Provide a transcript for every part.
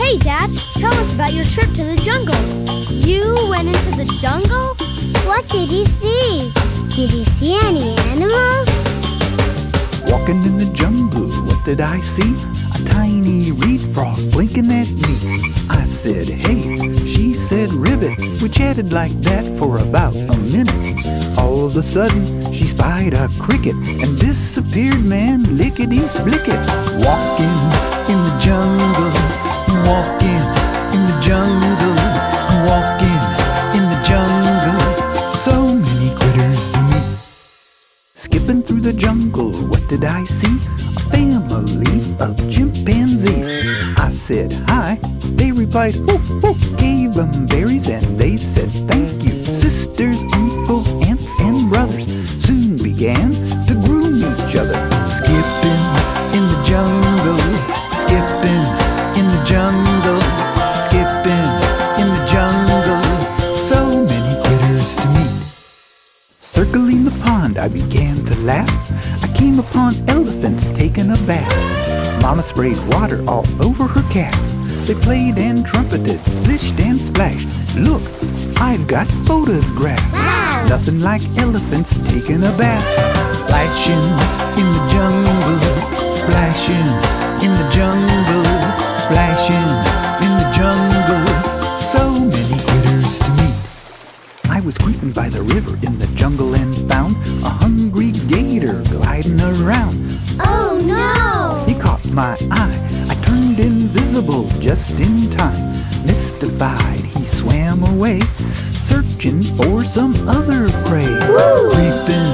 Hey, Dad, tell us about your trip to the jungle. You went into the jungle? What did you see? Did you see any animals? Walking in the jungle, what did I see? A tiny reed frog blinking at me. I said, hey, she said, ribbit. We chatted like that for about a minute. All of a sudden, she spied a cricket and disappeared, man, lickety-splicket. Walking in the jungle, walking in the jungle, walking in the jungle. So many critters to meet. Skipping through the jungle, what did I see? A family of chimpanzees. I said hi, they replied whoo whoo. Gave them berries and they said thank you. Sisters, uncles, aunts and brothers soon began to groom each other. Skipping in the jungle, skipping in the jungle, skipping in the jungle. So many critters to meet. Circling the pond, I began to laugh. I came upon elephants taking a bath. Mama sprayed water all over her calf. They played and trumpeted, splished and splashed. Look, I've got photographs. Wow! Nothing like elephants taking a bath. Splashing in the jungle, splashing in the jungle, splashing in the jungle. So many critters to meet. I was creeping by the river in the jungle and found a hungry gator gliding around. Oh no! He caught my eye. I turned invisible just in time. Mystified, he swam away, searching for some other prey. Woo! Creeping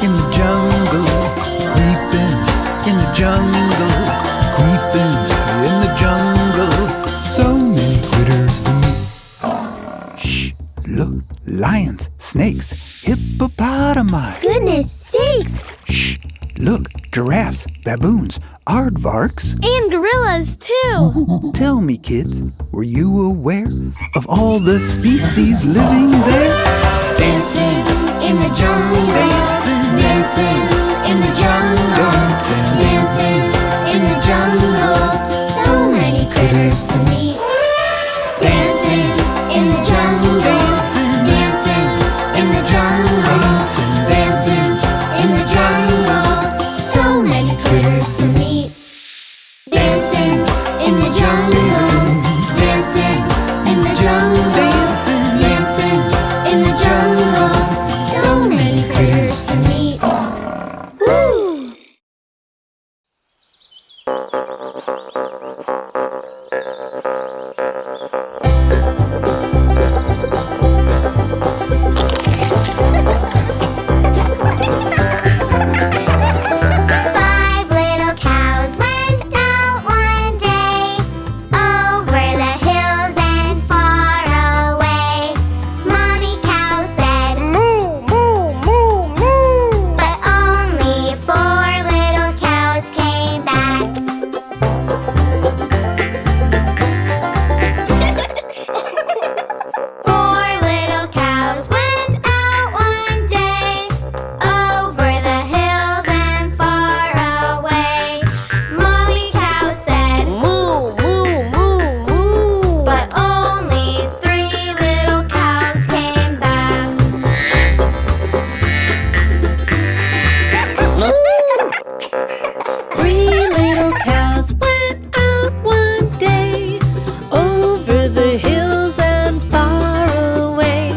in the jungle, creeping in the jungle, creeping in the jungle. So many critters to meet. Shh, look, lions, snakes, hippopotami. Goodness sakes! Shh, look, giraffes, baboons, aardvarks. And gorillas, too. Tell me, kids, were you aware of all the species living there? Dancing in the jungle, Dancing, dancing in the jungle, dancing in the jungle. So many critters to meet. Dancing in the jungle, dancing in the jungle, dancing in the jungle. So many critters to meet. Dancing in the jungle, dancing in the jungle, dancing in the jungle. So many critters to meet. Woo! Five little cows went out one day, over the hills and far away. Mommy cow said, moo, moo, moo, moo. But only four little cows came back. Four little cows went out one day, over the hills and far away. Mommy cow said, moo, moo, moo, moo. But only three little cows came back. Three little cows went out one day, over the hills and far away.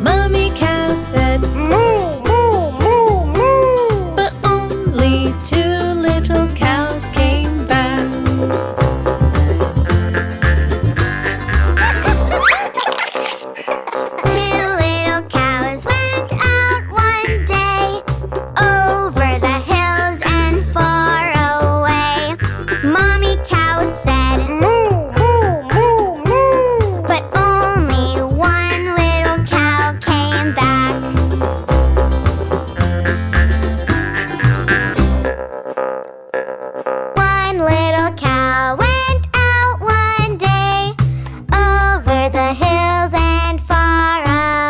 Mommy cow said, moo, moo, moo, moo. But only two little cows came back. Two little cows went out one day, over the hills and far away. Mommy cow said, moo, moo, moo, moo. But only one little cow came back. One little cow went out one day, over the hills and far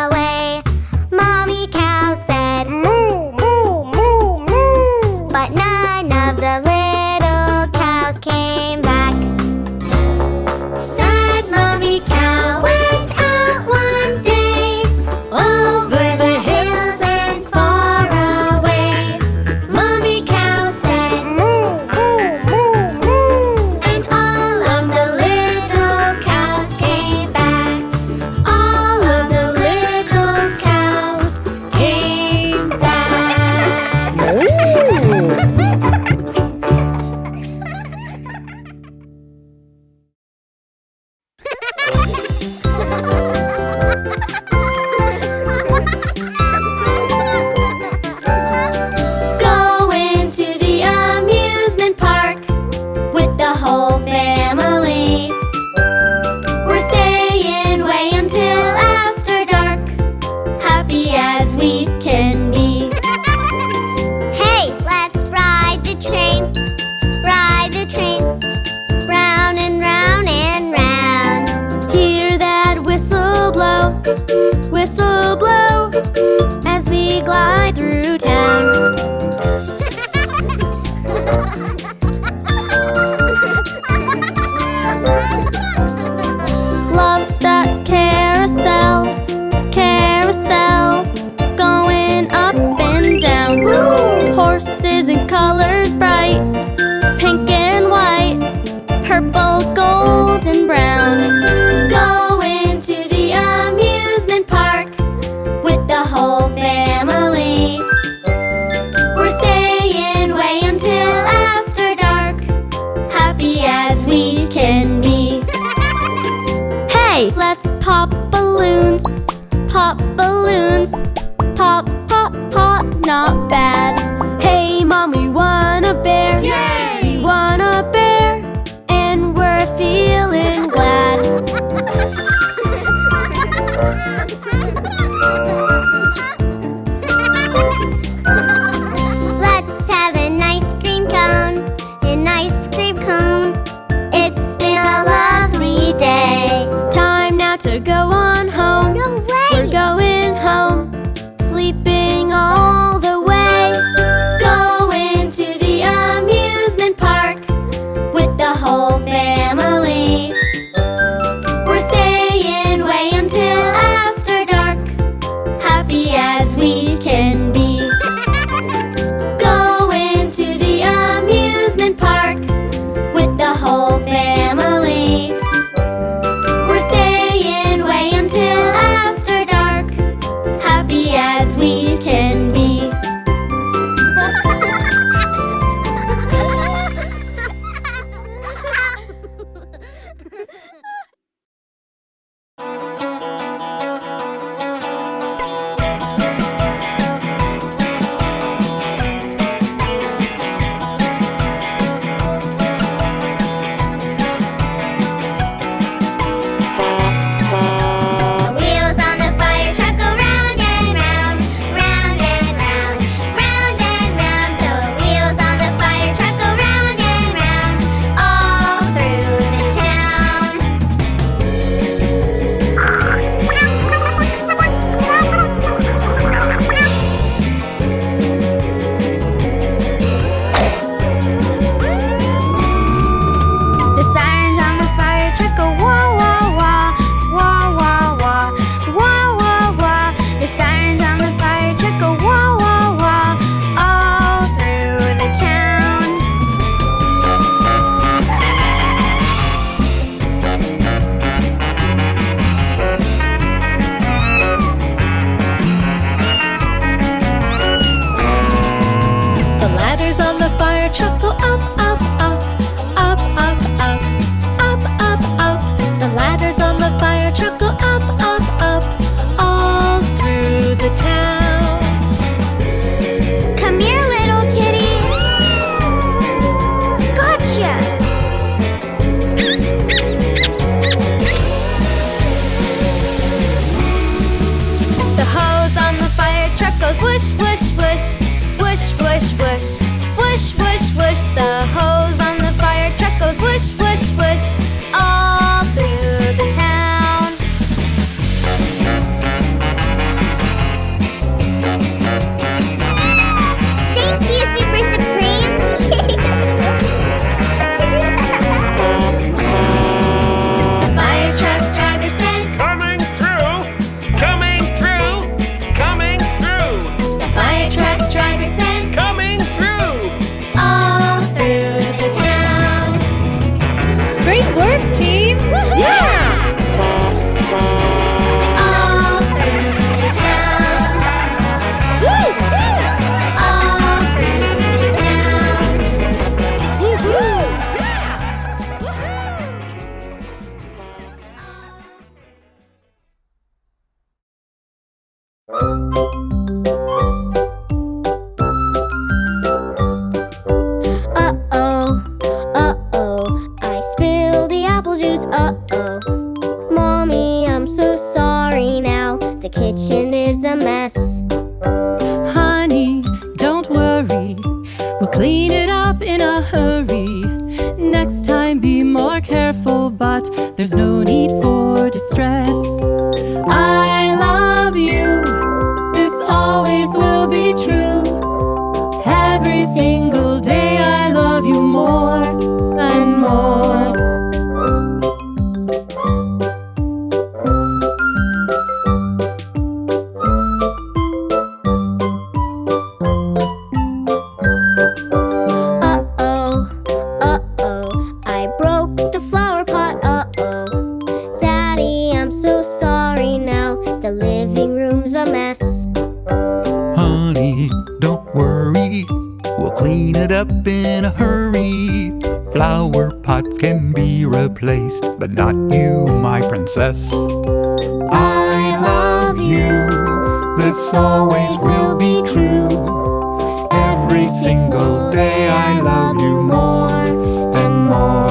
away. Mommy cow said, moo, moo, moo, moo. But none of the little cows came back. balloons. Pop balloons. Pop, pop, pop, not bad. Hey Mom, we want a bear. Yay! We want a bear, and we're feeling glad. Let's have an ice cream cone. An ice cream cone. It's been a lovely day. Time now to go on home. No way! We're going home, sleeping all the way. Going to the amusement park with the whole family. We're staying way until after dark, happy as we can be. Going to the amusement park with the whole family. We're staying way until after dark, happy as we can be. The wheels on the fire truck go round and round, round and round, round and round. The wheels on the fire truck go round and round, all through the town. The sirens on the fire truck go wah wah wah, wah wah wah, wah wah wah. The sirens on the fire truck go wah wah wah, all through the town. The ladders on the fire truck go up, up, up, up, up, up, up, up, up. The ladders on the fire truck go up, up, up, all through the town. Come here, little kitty. Gotcha. The hose on the fire truck goes whoosh, whoosh, whoosh, whoosh, whoosh, whoosh, whoosh, whoosh, whoosh. The hose on the fire truck goes whoosh, whoosh, whoosh, all through the town. Thank you, Super Supremes. The fire truck driver says, Coming through, coming through, coming through, the fire truck driver says, coming through. All through the town. Great work, team! Yeah! All through the town. All through the town. Uh-oh, uh-oh, I spilled the apple juice, uh-oh. Mommy, I'm so sorry now, the kitchen is a mess. Honey, don't worry, we'll clean it up in a hurry. Next time be more careful, but there's no need for distress. I love you, this always will be true. Every single day I love you more and more. Uh-oh, uh-oh, I broke the flower pot, uh-oh. Daddy, I'm so sorry now, the living room's a mess. Honey, don't worry, we'll clean it up in a hurry. Flower pot robots can be replaced, but not you, my princess. I love you, this always will be true. Every single day I love you more and more.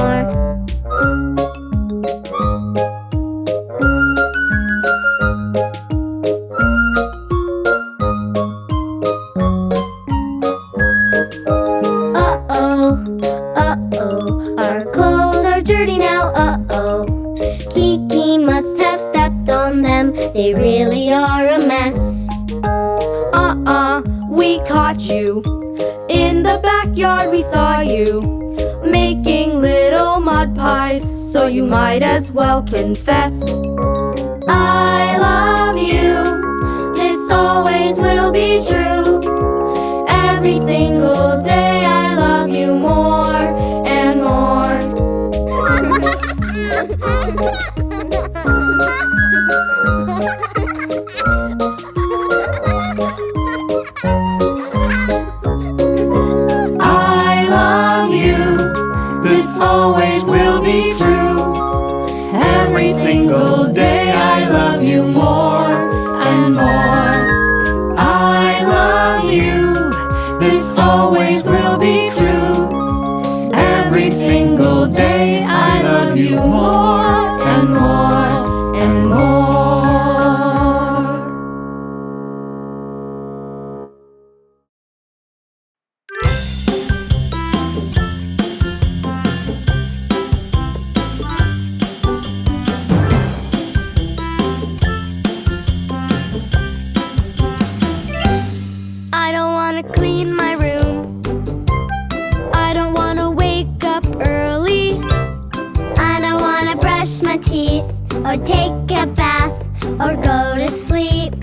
Our clothes are dirty now, Kiki must have stepped on them, they really are a mess. We caught you. In the backyard we saw you making little mud pies, so you might as well confess. I love you, this always will be true. Every single day I love you more and more. I love you, this always will be true. Every single day I love you more and more. I love you, this always will be true. Every single day I love you more and more and more. I don't want to clean my room. I don't want to wake up early. I don't want to brush my teeth or take a bath or go to sleep.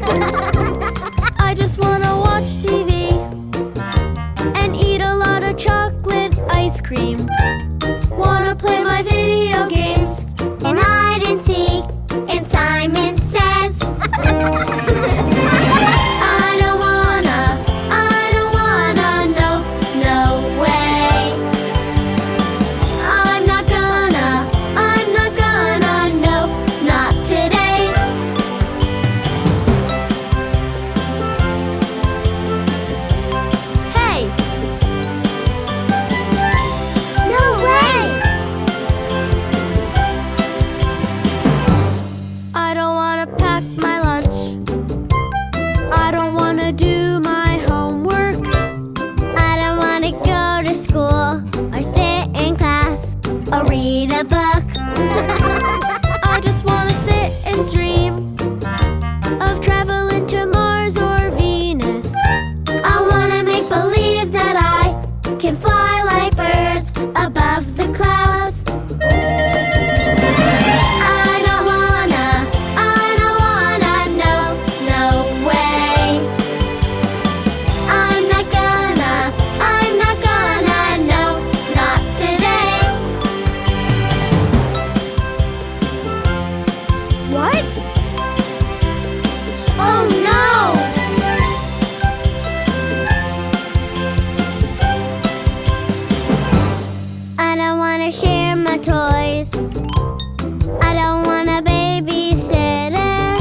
I just want to watch TV and eat a lot of chocolate ice cream. Want to play my video games And hide and seek, and Simon Says. I don't wanna, no, no way. I'm not gonna, no, not today. Hey, No way! I don't want to pack my lunch. I don't want to do my homework. I don't wanna go to school or sit in class or read a book. I just want to sit and dream of traveling to Mars or Venus. I wanna make believe that I can fly like birds above the clouds. I don't wanna, no, no way. I'm not gonna, no, not today. What? Oh no! I don't wanna share my toys. I don't want a babysitter.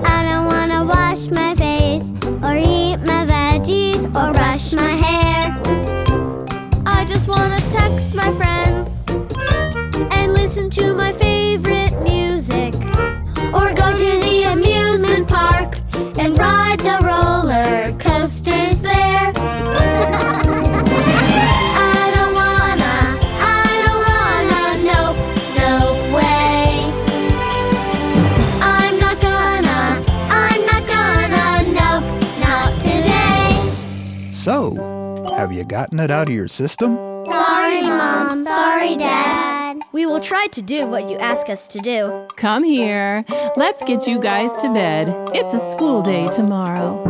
I don't wanna wash my face or eat my veggies or brush my hair. I just want to text my friends and listen to my favorite music. Or go to the amusement park and ride the roller coasters there. I don't wanna, no, no way. I'm not gonna, no, not today. So, have you gotten it out of your system? Sorry, Mom. Sorry, Dad. We will try to do what you ask us to do. Come here. Let's get you guys to bed. It's a school day tomorrow.